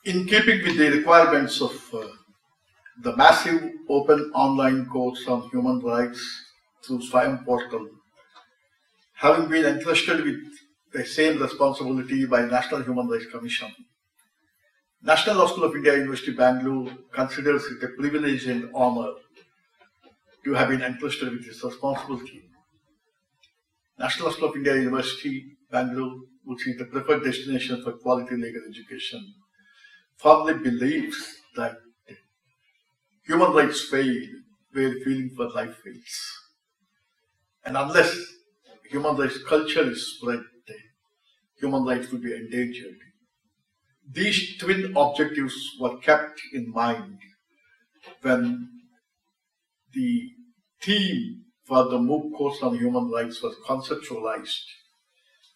In keeping with the requirements of the massive open online course on human rights through Swayam portal, having been entrusted with the same responsibility by National Human Rights Commission, National Law School of India, University Bangalore considers it a privilege and honor to have been entrusted with this responsibility. National Law School of India, University Bangalore, which is the preferred destination for quality legal education, firmly believes that human rights fail where feeling for life fails. And unless human rights culture is spread, human rights will be endangered. These twin objectives were kept in mind when the theme for the MOOC course on human rights was conceptualized,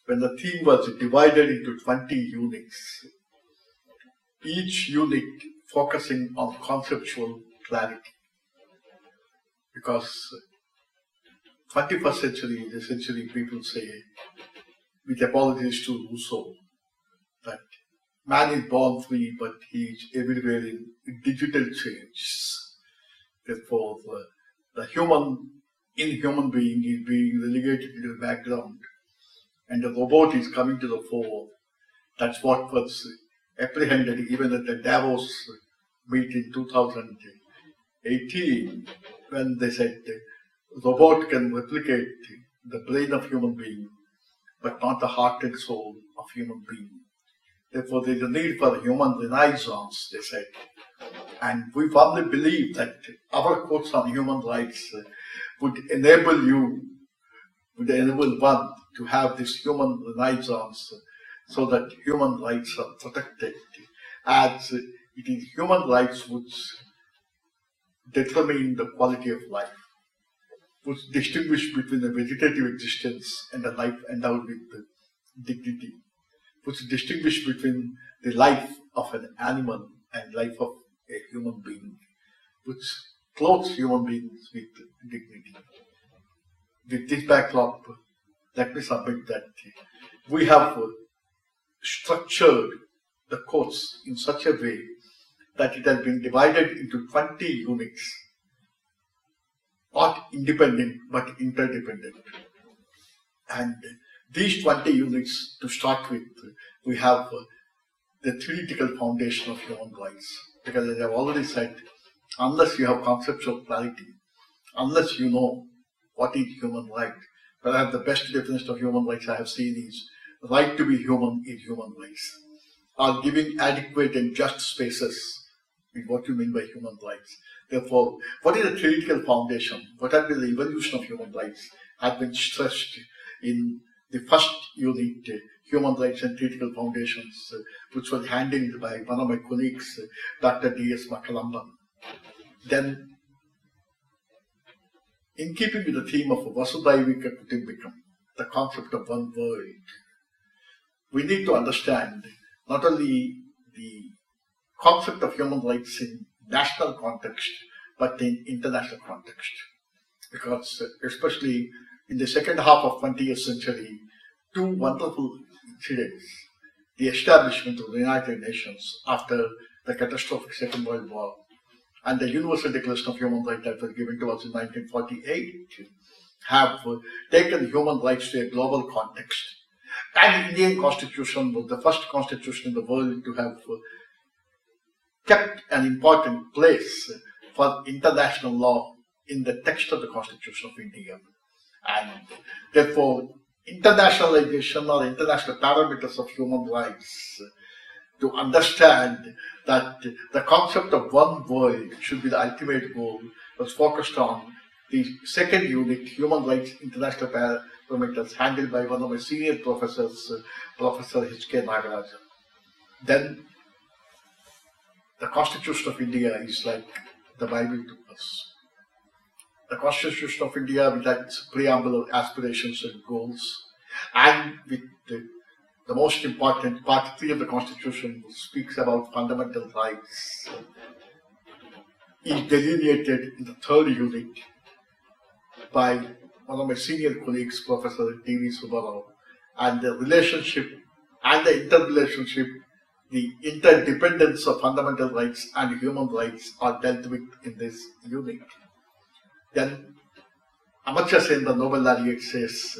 when the theme was divided into 20 units, each unit focusing on conceptual clarity. Because 21st century is a century people say, with apologies to Rousseau, that man is born free, but he is everywhere in digital change. Therefore, the inhuman being is being relegated to the background, and the robot is coming to the fore. That's what was apprehended even at the Davos meet in 2018, when they said the robot can replicate the brain of human being, but not the heart and soul of human being. Therefore, there is a need for a human renaissance, they said. And we firmly believe that our course on human rights would enable one to have this human renaissance so that human rights are protected, as it is human rights which determine the quality of life, which distinguish between a vegetative existence and a life endowed with dignity, which distinguish between the life of an animal and life of a human being, which clothes human beings with dignity. With this backdrop, let me submit that we have structured the course in such a way that it has been divided into 20 units, not independent but interdependent. And these 20 units, to start with, we have the theoretical foundation of human rights. Because as I've already said, unless you have conceptual clarity, unless you know what is human right, perhaps the best definition of human rights I have seen is right to be human in human rights, or giving adequate and just spaces is what you mean by human rights. Therefore, what is the theoretical foundation? What has been the evolution of human rights has been stressed in the first unit, Human Rights and Theoretical Foundations, which was handled by one of my colleagues, Dr. D.S. Makalamban. Then, in keeping with the theme of Vasudhaivika Kutumbikam, the concept of one world, we need to understand not only the concept of human rights in national context, but in international context. Because especially in the second half of 20th century, two wonderful incidents, the establishment of the United Nations after the catastrophic Second World War, and the Universal Declaration of Human Rights that was given to us in 1948, have taken human rights to a global context. And the Indian Constitution was the first constitution in the world to have kept an important place for international law in the text of the Constitution of India. And therefore, internationalization or international parameters of human rights, to understand that the concept of one world should be the ultimate goal, was focused on the second unit, Human Rights International Parameters, handled by one of my senior professors, Professor H.K. Nagarajan. Then the Constitution of India is like the Bible to us. The Constitution of India, with its preamble of aspirations and goals, and with the most important Part 3 of the Constitution, which speaks about fundamental rights, is delineated in the third unit by one of my senior colleagues, Professor T.V. Subbarao, and the relationship and the interrelationship the interdependence of fundamental rights and human rights are dealt with in this unit. Then Amartya Sen, the Nobel laureate, says,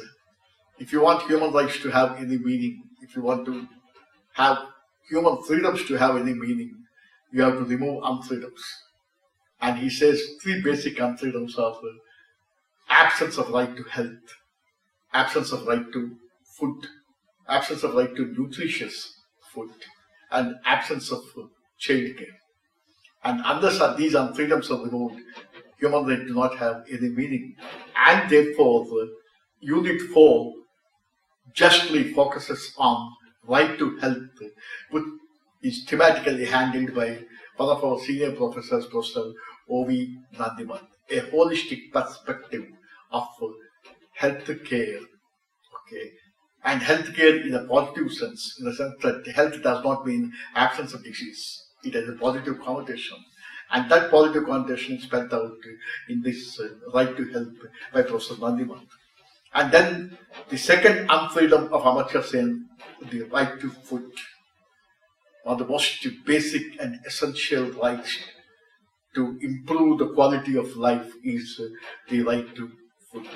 if you want human rights to have any meaning, if you want to have human freedoms to have any meaning, you have to remove unfreedoms. And he says three basic unfreedoms are absence of right to health, absence of right to food, absence of right to nutritious food, and absence of child care. And unless these unfreedoms are removed, human rights do not have any meaning. And therefore, Unit 4 justly focuses on right to health, which is thematically handled by one of our senior professors, Professor O.V. Nandiman, a holistic perspective of health care. Okay, and health care in a positive sense, in the sense that health does not mean absence of disease. It has a positive connotation. And that positive connotation is spelled out in this right to health by Professor Nandiman. And then the second unfreedom of Amartya Sen, the right to food, one of the most basic and essential rights to improve the quality of life is the right to food.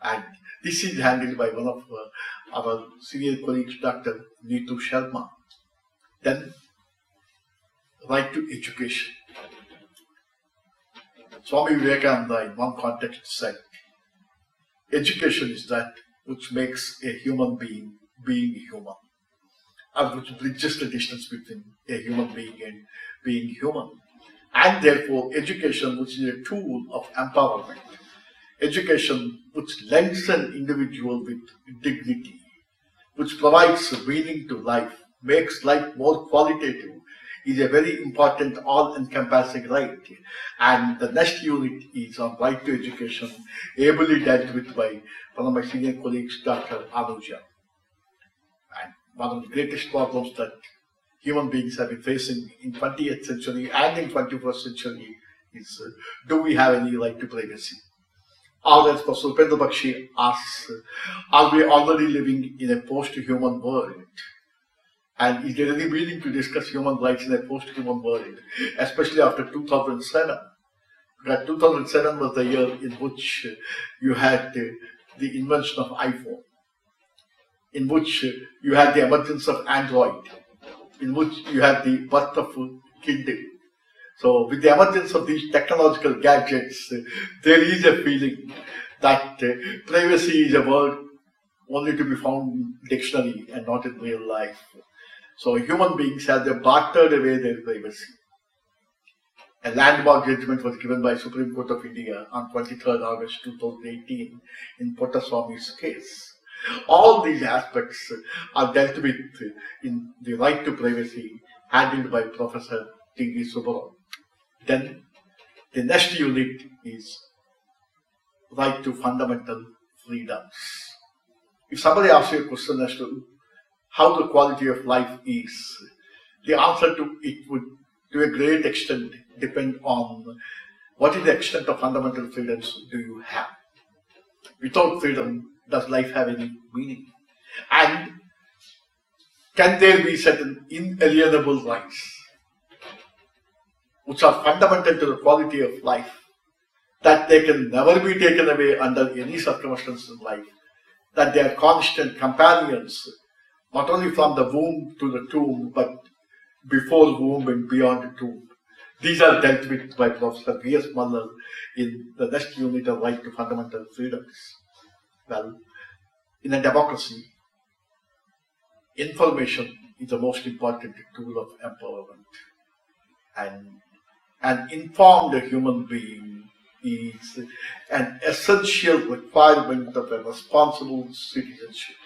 And this is handled by one of our senior colleagues, Dr. Neetu Sharma. Then, right to education. Swami Vivekananda, in one context, said, education is that which makes a human being human, and which bridges the distance between a human being and being human. And therefore, education, which is a tool of empowerment, education which lends an individual with dignity, which provides meaning to life, makes life more qualitative, is a very important all-encompassing right. And the next unit is on right to education, ably dealt with by one of my senior colleagues, Dr. Anuja. And one of the greatest problems that human beings have been facing in 20th century and in 21st century is, do we have any right to privacy? Or as Professor Upendra Bakshi asks, are we already living in a post-human world? And is there any meaning to discuss human rights in a post-human world, especially after 2007? Because 2007 was the year in which you had the invention of iPhone, in which you had the emergence of Android, in which you had the birth of Kindle. So with the emergence of these technological gadgets, there is a feeling that privacy is a word only to be found in dictionary and not in real life. So human beings have bartered away their privacy. A landmark judgment was given by Supreme Court of India on 23rd August 2018 in Pottaswamy's case. All these aspects are dealt with in the right to privacy handled by Professor T.V. Subbarao. Then the next unit is right to fundamental freedoms. If somebody asks you a question as to how the quality of life is, the answer to it would, to a great extent, depend on what is the extent of fundamental freedoms do you have. Without freedom, does life have any meaning? And can there be certain inalienable rights which are fundamental to the quality of life, that they can never be taken away under any circumstances in life, that they are constant companions, not only from the womb to the tomb, but before womb and beyond the tomb. These are dealt with by Professor V.S. Muller in the next unit of right to fundamental freedoms. Well, in a democracy, information is the most important tool of empowerment. And an informed human being is an essential requirement of a responsible citizenship.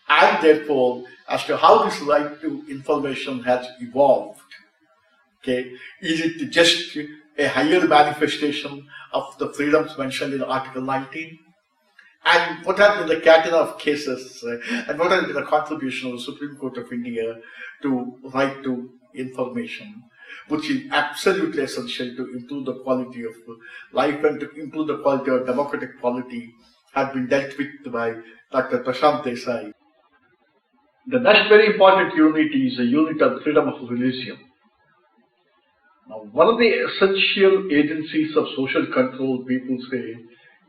And therefore, as to how this right to information has evolved, okay, is it just a higher manifestation of the freedoms mentioned in Article 19? And what have been the catena of cases, and what has been the contribution of the Supreme Court of India to right to information, which is absolutely essential to improve the quality of life and to improve the quality of democratic polity, have been dealt with by Dr. Prashant Desai. The next very important unit is a unit on freedom of religion. Now, one of the essential agencies of social control, people say,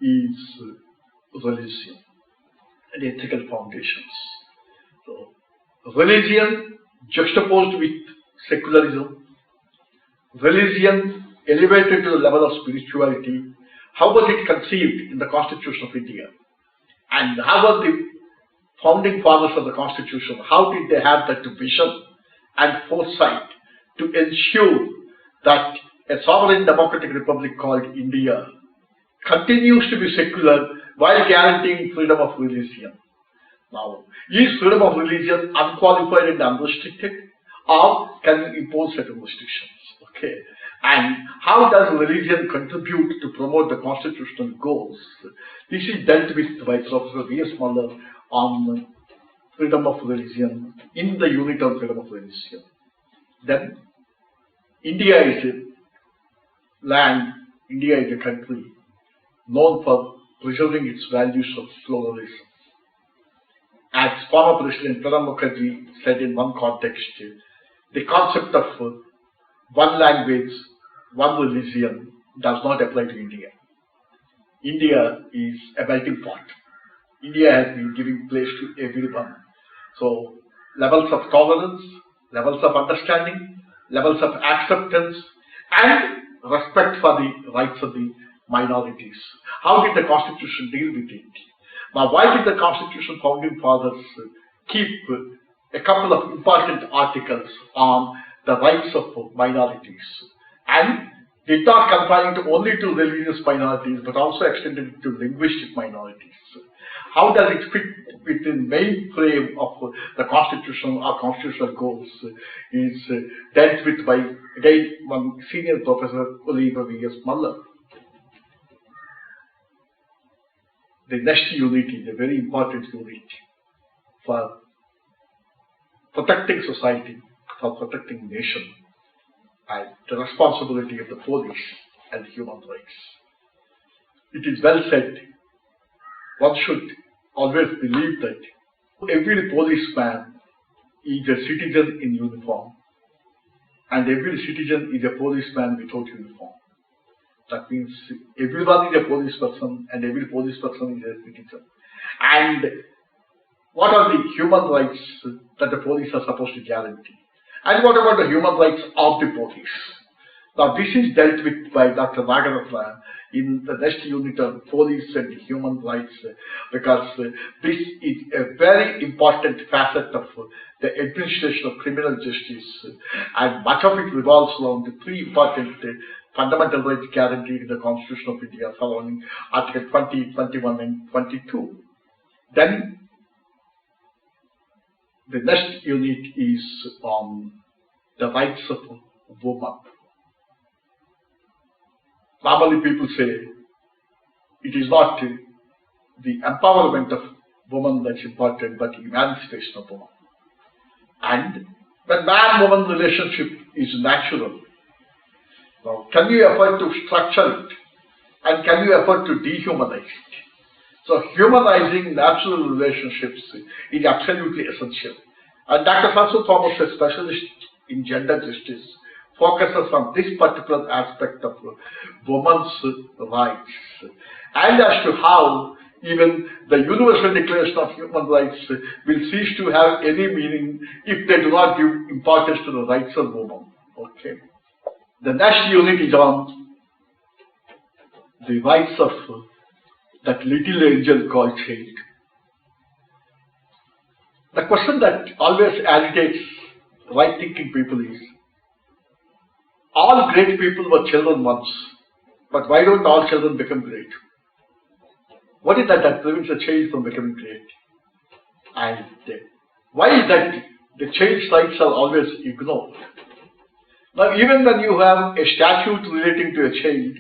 is religion and ethical foundations. So, religion juxtaposed with secularism, religion elevated to the level of spirituality. How was it conceived in the Constitution of India? And how were the founding fathers of the Constitution, how did they have that vision and foresight to ensure that a sovereign democratic republic called India continues to be secular while guaranteeing freedom of religion? Now, is freedom of religion unqualified and unrestricted, or can you impose certain restrictions? Okay. And how does religion contribute to promote the constitutional goals? This is dealt with by Professor V.S. Muller on freedom of religion in the unit on freedom of religion. Then, India is a land, India is a country known for preserving its values of pluralism. As former President Pranab Mukherjee said in one context, the concept of one language, one religion does not apply to India. India is a melting pot. India has been giving place to everyone. So, levels of tolerance, levels of understanding, levels of acceptance, and respect for the rights of the minorities. How did the Constitution deal with it? Now, why did the Constitution founding fathers keep a couple of important articles on the rights of minorities, and did not confine it only to religious minorities, but also extended it to linguistic minorities? How does it fit within the main frame of the constitutional or constitutional goals is dealt with by, again, one senior professor, Oliver V.S. Muller. The next unit is a very important unit for protecting society, for protecting nation, and the responsibility of the police and human rights. It is well said, one should always believe that every policeman is a citizen in uniform, and every citizen is a policeman without uniform. That means everyone is a police person, and every police person is a citizen. And what are the human rights that the police are supposed to guarantee? And what about the human rights of the police? Now, this is dealt with by Dr. Nagaratna in the next unit on police and human rights, because this is a very important facet of the administration of criminal justice, and much of it revolves around the three important fundamental rights guaranteed in the Constitution of India, following Article 20, 21, and 22. Then, the next unit is on the rights of women. Normally people say it is not the empowerment of women that's important, but emancipation of women. And when man-woman relationship is natural, now can you afford to structure it? And can you afford to dehumanize it? So humanizing natural relationships is absolutely essential. And Dr. Francis Thomas, a specialist in gender justice, focuses on this particular aspect of women's rights, and as to how even the Universal Declaration of Human Rights will cease to have any meaning if they do not give importance to the rights of women. Okay. The next unit is on the rights of that little angel called child. The question that always agitates right-thinking people is, all great people were children once, but why don't all children become great? What is that prevents a child from becoming great? And why is that the child's rights are always ignored? Now, even when you have a statute relating to a child,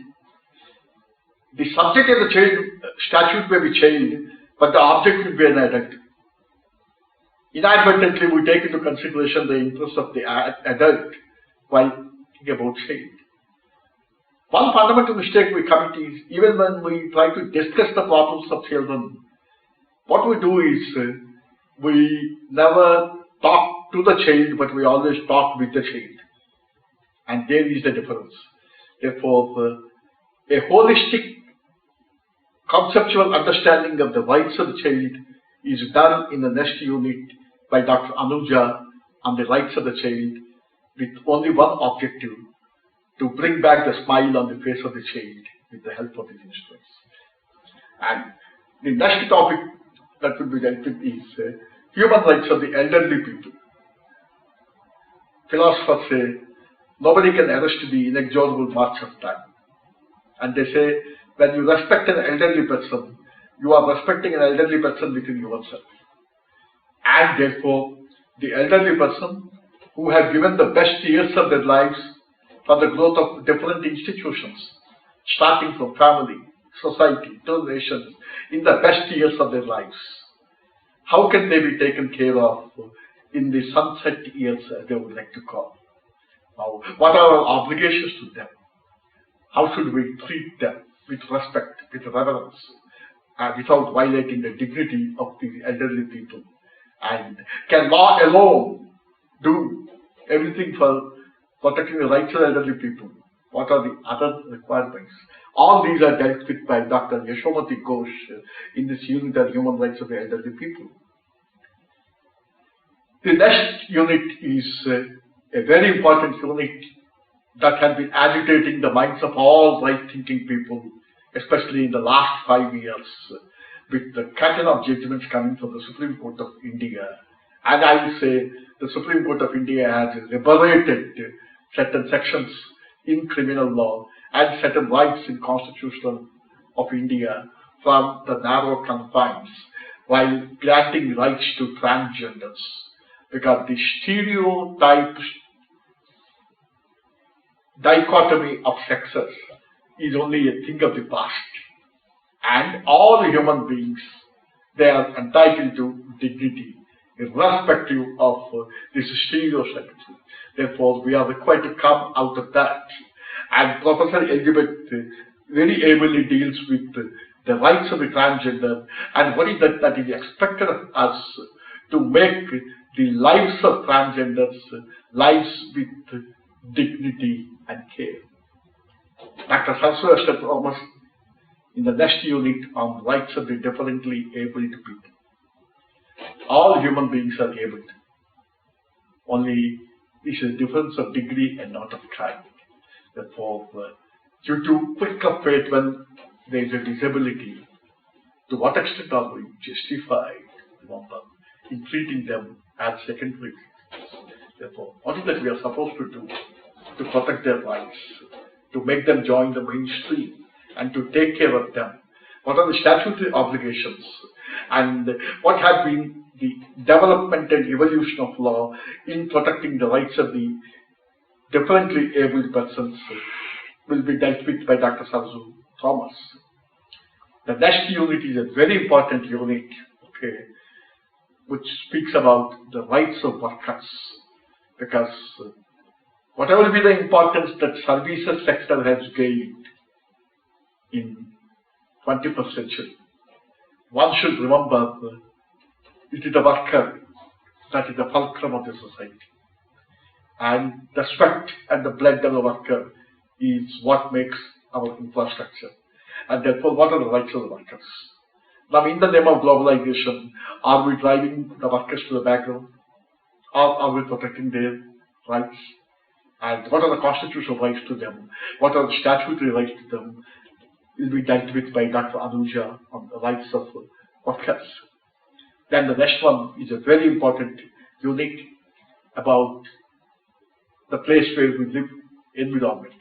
the subject of the child statute may be child, but the object will be an adult. Inadvertently, we take into consideration the interests of the adult while thinking about child. One fundamental mistake we commit is, even when we try to discuss the problems of children, what we do is we never talk to the child, but we always talk with the child. And there is the difference. Therefore, a holistic conceptual understanding of the rights of the child is done in the next unit by Dr. Anuja on the rights of the child, with only one objective: to bring back the smile on the face of the child with the help of these instruments. And the next topic that will be dealt with is human rights of the elderly people. Philosophers say nobody can arrest the inexorable march of time. And they say when you respect an elderly person, you are respecting an elderly person within yourself. And therefore, the elderly person who have given the best years of their lives for the growth of different institutions, starting from family, society, to nations, in the best years of their lives, how can they be taken care of in the sunset years, as they would like to call? Now, what are our obligations to them? How should we treat them with respect, with reverence, without violating the dignity of the elderly people? And can law alone do everything for protecting the rights of elderly people? What are the other requirements? All these are dealt with by Dr. Yashomati Ghosh in this unit on human rights of the elderly people. The next unit is a very important unit that has been agitating the minds of all right-thinking people, especially in the last 5 years, with the curtain of judgments coming from the Supreme Court of India. And I will say the Supreme Court of India has liberated certain sections in criminal law and certain rights in Constitution of India from the narrow confines, while granting rights to transgenders. Because the stereotype dichotomy of sexes is only a thing of the past. And all human beings, they are entitled to dignity, irrespective of this stereotype. Therefore, we are required to come out of that. And Professor Elizabeth very ably deals with the rights of the transgender and what is that is expected of us to make the lives of transgenders lives with dignity and care. Dr. Saraswati Thomas in the next unit on rights of the differently abled people. All human beings are able. Only this is a difference of degree and not of kind. Therefore, due to quick of faith when there is a disability, to what extent are we justified in treating them as secondary? Therefore, what is that we are supposed to do to protect their rights, to make them join the mainstream, and to take care of them? What are the statutory obligations? And what has been the development and evolution of law in protecting the rights of the differently abled persons will be dealt with by Dr. Saraswati Thomas. The next unit is a very important unit, which speaks about the rights of workers. Because whatever be the importance that services sector has gained in 21st century, one should remember it is the worker that is the fulcrum of the society. And the sweat and the blood of the worker is what makes our infrastructure. And therefore, what are the rights of the workers? Now, in the name of globalization, are we driving the workers to the background? Or are we protecting their rights? And what are the constitutional rights to them? What are the statutory rights to them? Will be dealt with by Dr. Anuja on the rights of workers. Then the next one is a very important unit about the place where we live, environment.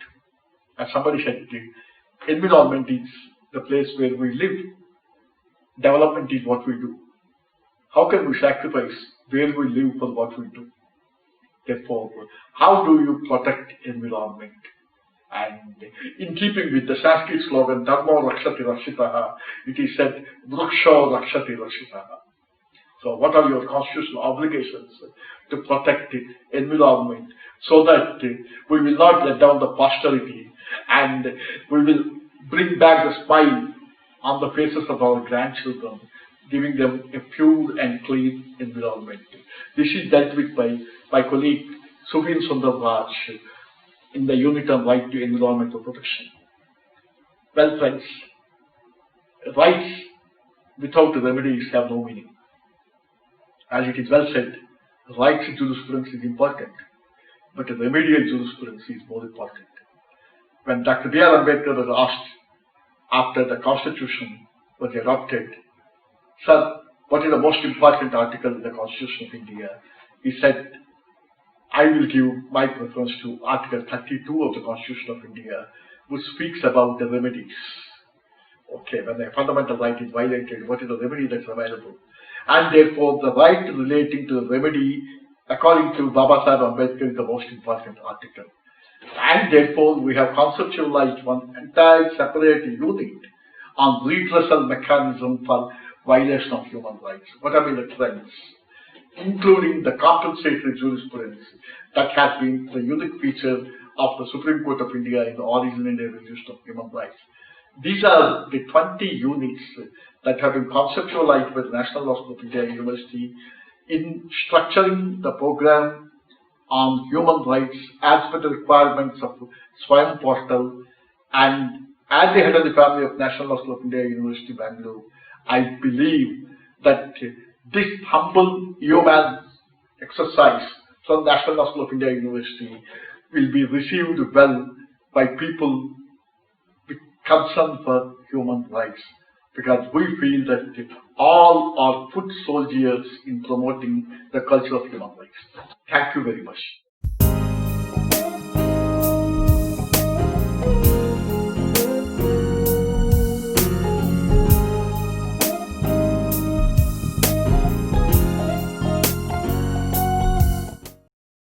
As somebody said, environment is the place where we live. Development is what we do. How can we sacrifice where we live for what we do? Therefore, how do you protect environment? And in keeping with the Sanskrit slogan, Dharma Rakshati Rakshitaha, it is said, Vriksha Rakshati Rakshitaha. So what are your constitutional obligations to protect the environment so that we will not let down the posterity and we will bring back the smile on the faces of our grandchildren giving them a pure and clean environment. This is dealt with by my colleague Sufin Sundarraj in the unit on right to environmental protection. Well, friends, rights without remedies have no meaning. As it is well said, rights jurisprudence is important, but remedial jurisprudence is more important. When Dr. B.R. Ambedkar was asked after the Constitution was adopted, "Sir, what is the most important article in the Constitution of India?" He said, "I will give my preference to Article 32 of the Constitution of India, which speaks about the remedies." Okay, when a fundamental right is violated, what is the remedy that's available? And therefore, the right relating to the remedy, according to Baba Sahib Ambedkar, is the most important article. And therefore, we have conceptualized one entire separate unit on redressal mechanism for violation of human rights. What are the trends? Including the compensatory jurisprudence that has been the unique feature of the Supreme Court of India in the origin and evolution of human rights. These are the 20 units that have been conceptualized by the National Law School of India University in structuring the program on human rights as per the requirements of Swayam Portal. And as the head of the family of National Law School of India University, Bangalore, I believe that this humble human exercise from National Law School of India University will be received well by people concerned for human rights, because we feel that all are foot soldiers in promoting the culture of human rights. Thank you very much.